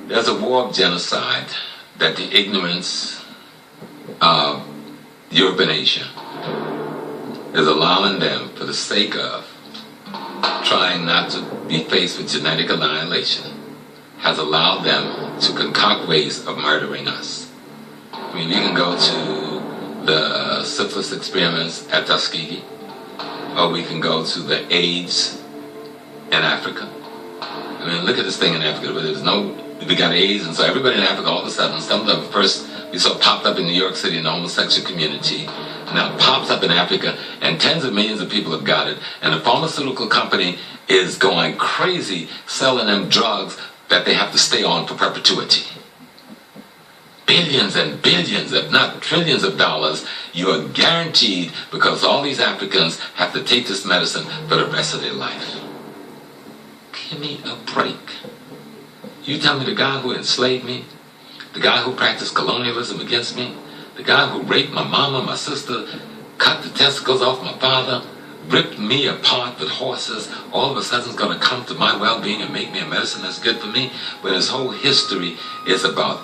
There's a war of genocide that the ignorance of Europe and Asia is allowing them, for the sake of trying not to be faced with genetic annihilation, has allowed them to concoct ways of murdering us. I mean, you can go to the syphilis experiments at Tuskegee, or we can go to the AIDS in Africa. I mean, look at this thing in Africa. We got AIDS, and so everybody in Africa, all of a sudden, some of them first we saw popped up in New York City in the homosexual community. Now it pops up in Africa, and tens of millions of people have got it, and the pharmaceutical company is going crazy selling them drugs that they have to stay on for perpetuity. Billions and billions, if not trillions of dollars, you are guaranteed, because all these Africans have to take this medicine for the rest of their life. Give me a break. You tell me the guy who enslaved me, the guy who practiced colonialism against me, the guy who raped my mama, my sister, cut the testicles off my father, ripped me apart with horses, all of a sudden is going to come to my well-being and make me a medicine that's good for me, when his whole history is about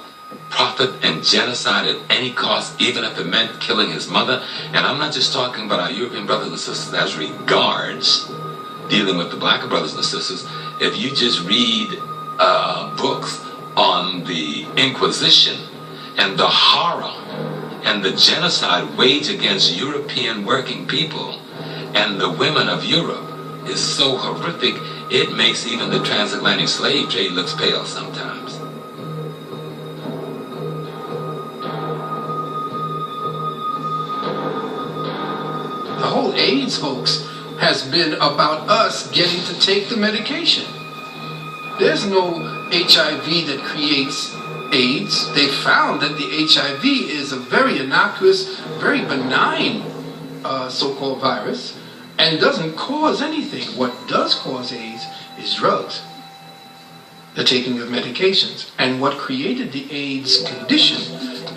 profit and genocide at any cost, even if it meant killing his mother. And I'm not just talking about our European brothers and sisters as regards dealing with the black brothers and sisters. If you just read books on the Inquisition and the horror and the genocide waged against European working people and the women of Europe is so horrific, it makes even the transatlantic slave trade looks pale sometimes. The whole AIDS hoax has been about us getting to take the medication. There's no HIV that creates AIDS. They found that the HIV is a very innocuous, very benign so-called virus and doesn't cause anything. What does cause AIDS is drugs, the taking of medications. And what created the AIDS condition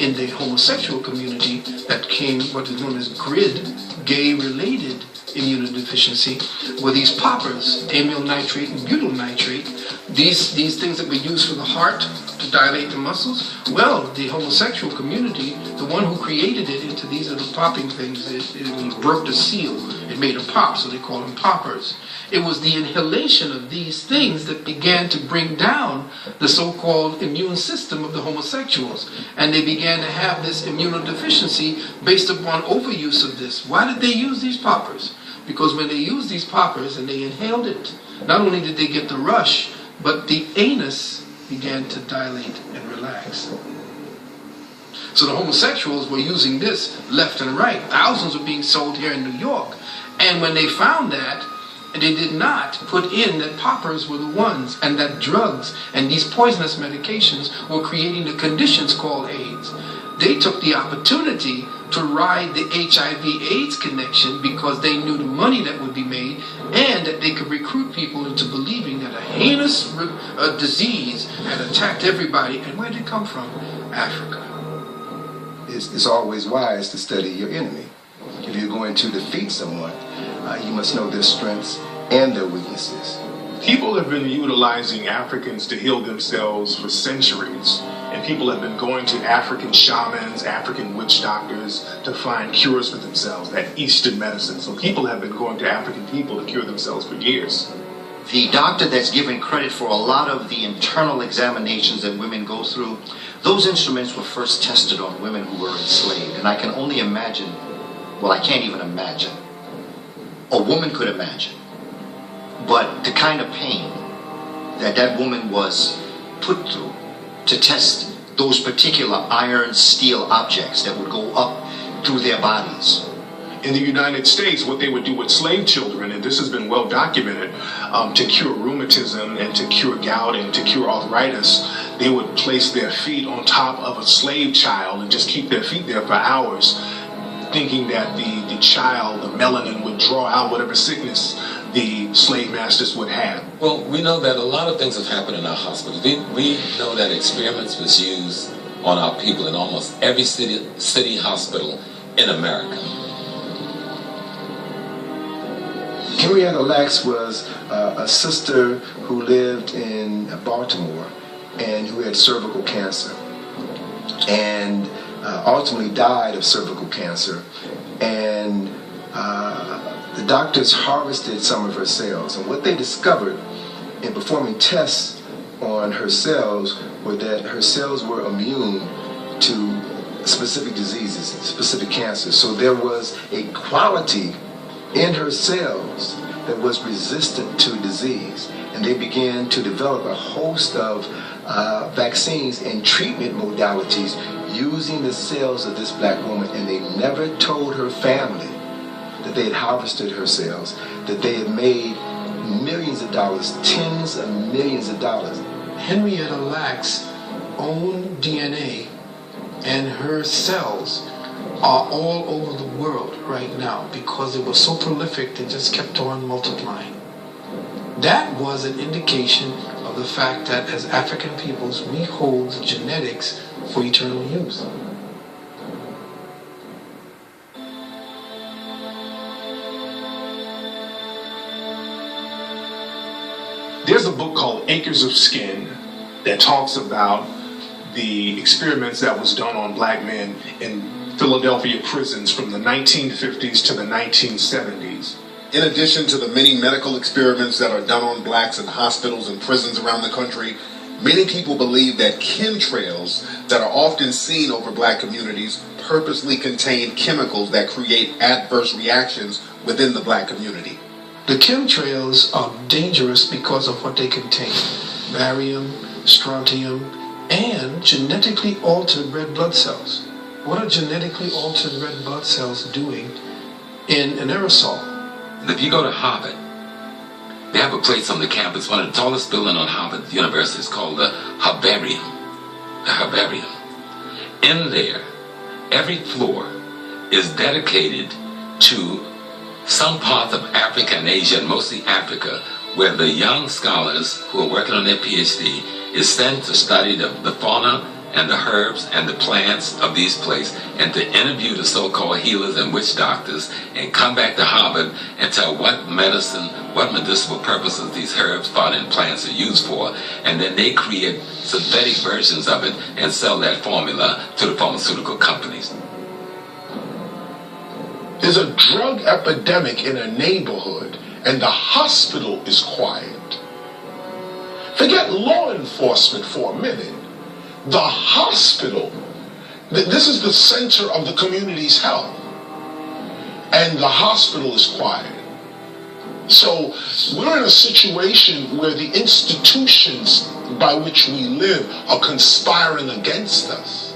in the homosexual community that came what is known as GRID, gay-related immunodeficiency, were these poppers, amyl nitrate and butyl nitrate, these things that we use for the heart to dilate the muscles. Well, the homosexual community, the one who created it into these little popping things, it broke the seal. It made a pop, so they call them poppers. It was the inhalation of these things that began to bring down the so-called immune system of the homosexuals. And they began to have this immunodeficiency based upon overuse of this. Why did they use these poppers? Because when they used these poppers and they inhaled it, not only did they get the rush, but the anus began to dilate and relax. So the homosexuals were using this left and right. Thousands were being sold here in New York. And when they found that, they did not put in that poppers were the ones, and that drugs and these poisonous medications were creating the conditions called AIDS. They took the opportunity to ride the HIV-AIDS connection because they knew the money that would be made and that they could recruit people into believing that a heinous disease had attacked everybody. And where did it come from? Africa. It's always wise to study your enemy. If you're going to defeat someone, you must know their strengths and their weaknesses. People have been utilizing Africans to heal themselves for centuries. And people have been going to African shamans, African witch doctors to find cures for themselves, that Eastern medicine. So people have been going to African people to cure themselves for years. The doctor that's given credit for a lot of the internal examinations that women go through, those instruments were first tested on women who were enslaved. And I can only imagine, well, I can't even imagine. A woman could imagine. But the kind of pain that that woman was put through to test those particular iron, steel objects that would go up through their bodies. In the United States, what they would do with slave children, and this has been well documented, to cure rheumatism and to cure gout and to cure arthritis, they would place their feet on top of a slave child and just keep their feet there for hours, thinking that the child, the melanin, would draw out whatever sickness the slave masters would have. Well, we know that a lot of things have happened in our hospitals. We know that experiments was used on our people in almost every city hospital in America. Henrietta Lacks was a sister who lived in Baltimore, and who had cervical cancer, and ultimately died of cervical cancer. And the doctors harvested some of her cells, and what they discovered in performing tests on her cells were that her cells were immune to specific diseases, specific cancers. So there was a quality in her cells that was resistant to disease, and they began to develop a host of vaccines and treatment modalities using the cells of this black woman, and they never told her family that they had harvested her cells, that they had made millions of dollars, tens of millions of dollars. Henrietta Lacks' own DNA and her cells are all over the world right now because they were so prolific they just kept on multiplying. That was an indication of the fact that as African peoples we hold the genetics for eternal use. There's a book called Acres of Skin that talks about the experiments that was done on black men in Philadelphia prisons from the 1950s to the 1970s. In addition to the many medical experiments that are done on blacks in hospitals and prisons around the country, many people believe that chemtrails that are often seen over black communities purposely contain chemicals that create adverse reactions within the black community. The chemtrails are dangerous because of what they contain: barium, strontium, and genetically altered red blood cells. What are genetically altered red blood cells doing in an aerosol? If you go to Harvard, they have a place on the campus, one of the tallest buildings on Harvard University is called the Herbarium. The Herbarium. In there, every floor is dedicated to some parts of Africa and Asia, and mostly Africa, where the young scholars who are working on their PhD is sent to study the fauna and the herbs and the plants of these places, and to interview the so-called healers and witch doctors, and come back to Harvard and tell what medicine, what medicinal purposes these herbs, fauna, and plants are used for, and then they create synthetic versions of it and sell that formula to the pharmaceutical companies. There's a drug epidemic in a neighborhood and the hospital is quiet. Forget law enforcement for a minute. The hospital, this is the center of the community's health, and the hospital is quiet. So we're in a situation where the institutions by which we live are conspiring against us.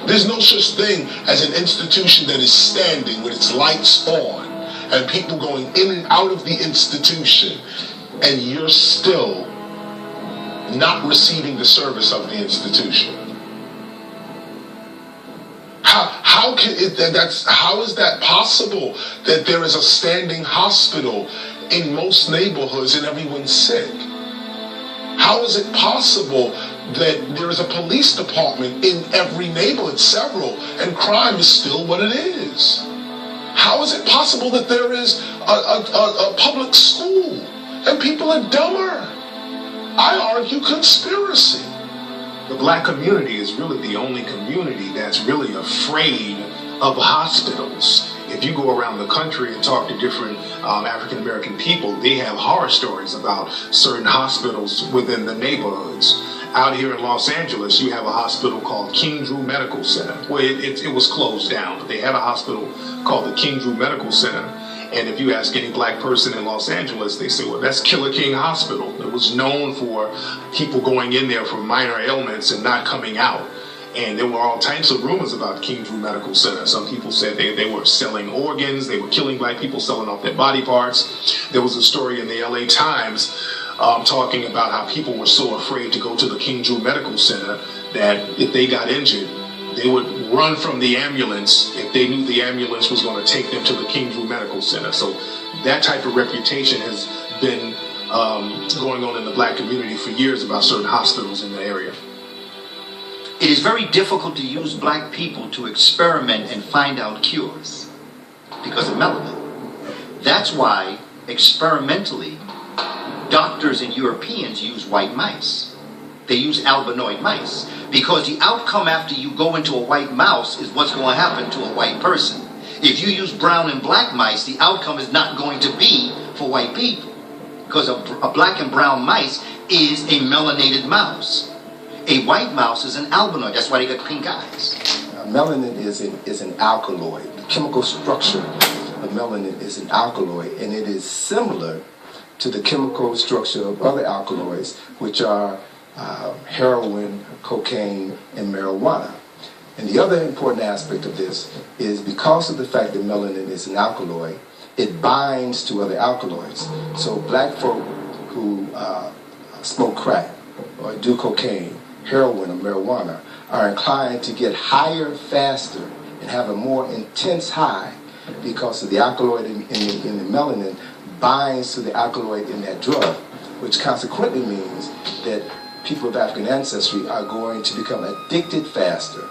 There's no such thing as an institution that is standing with its lights on and people going in and out of the institution, and you're still not receiving the service of the institution. How is that possible that there is a standing hospital in most neighborhoods and everyone's sick? How is it possible that there is a police department in every neighborhood, several, and crime is still what it is? How is it possible that there is a public school and people are dumber? I argue conspiracy. The black community is really the only community that's really afraid of hospitals. If you go around the country and talk to different African American people, they have horror stories about certain hospitals within the neighborhoods. Out here in Los Angeles, you have a hospital called King Drew Medical Center. Well, it was closed down, but they had a hospital called the King Drew Medical Center. And if you ask any black person in Los Angeles, they say, well, that's Killer King Hospital. It was known for people going in there for minor ailments and not coming out. And there were all types of rumors about King Drew Medical Center. Some people said they were selling organs, they were killing black people, selling off their body parts. There was a story in the LA Times talking about how people were so afraid to go to the King Drew Medical Center that if they got injured, they would run from the ambulance if they knew the ambulance was going to take them to the King Drew Medical Center. So that type of reputation has been going on in the black community for years about certain hospitals in the area. It is very difficult to use black people to experiment and find out cures because of melanin. That's why, experimentally, doctors and Europeans use white mice. They use albinoid mice because the outcome after you go into a white mouse is what's going to happen to a white person. If you use brown and black mice, the outcome is not going to be for white people because a black and brown mice is a melanated mouse. A white mouse is an albinoid. That's why they got pink eyes. Melanin is an alkaloid. The chemical structure of melanin is an alkaloid, and it is similar to the chemical structure of other alkaloids, which are heroin, cocaine, and marijuana. And the other important aspect of this is because of the fact that melanin is an alkaloid, it binds to other alkaloids. So black folk who smoke crack or do cocaine, heroin, or marijuana are inclined to get higher faster and have a more intense high because of the alkaloid in the melanin binds to the alkaloid in that drug, which consequently means that people of African ancestry are going to become addicted faster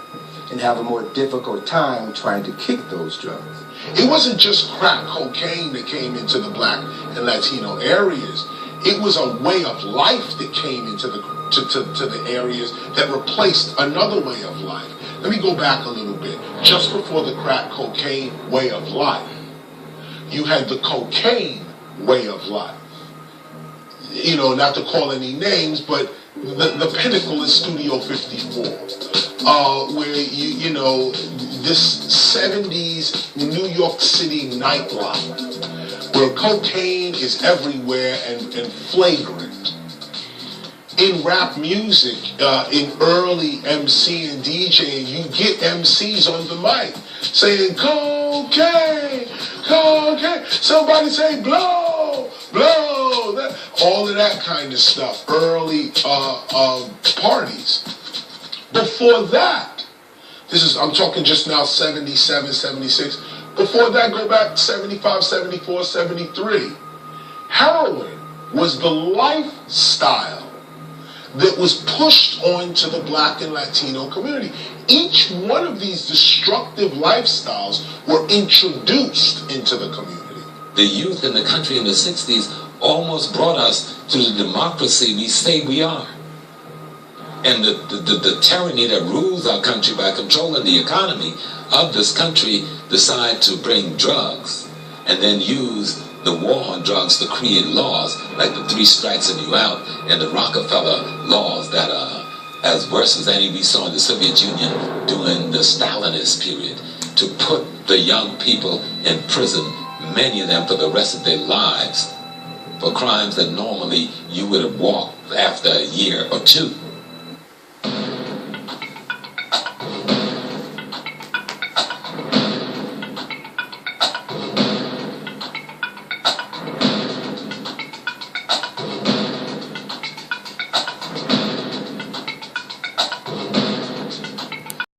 and have a more difficult time trying to kick those drugs. It wasn't just crack cocaine that came into the black and Latino areas. It was a way of life that came into the areas that replaced another way of life. Let me go back a little bit. Just before the crack cocaine way of life, you had the cocaine way of life. You know, not to call any names, but the pinnacle is Studio 54, where you know this 70s New York City nightlife, where cocaine is everywhere and flagrant. In rap music, in early MC and DJing, you get MCs on the mic saying cocaine, cocaine. Somebody say blow, blow. All of that kind of stuff. Early parties. Before that, I'm talking just now 77, 76. Before that, go back 75, 74, 73. Heroin was the lifestyle that was pushed onto the black and Latino community. Each one of these destructive lifestyles were introduced into the community. The youth in the country in the 60s almost brought us to the democracy we say we are. And the tyranny that rules our country by controlling the economy of this country decide to bring drugs and then use the war on drugs to create laws like the 3 strikes and you out and the Rockefeller laws that are as worse as any we saw in the Soviet Union during the Stalinist period, to put the young people in prison, many of them for the rest of their lives, for crimes that normally you would have walked after a year or 2.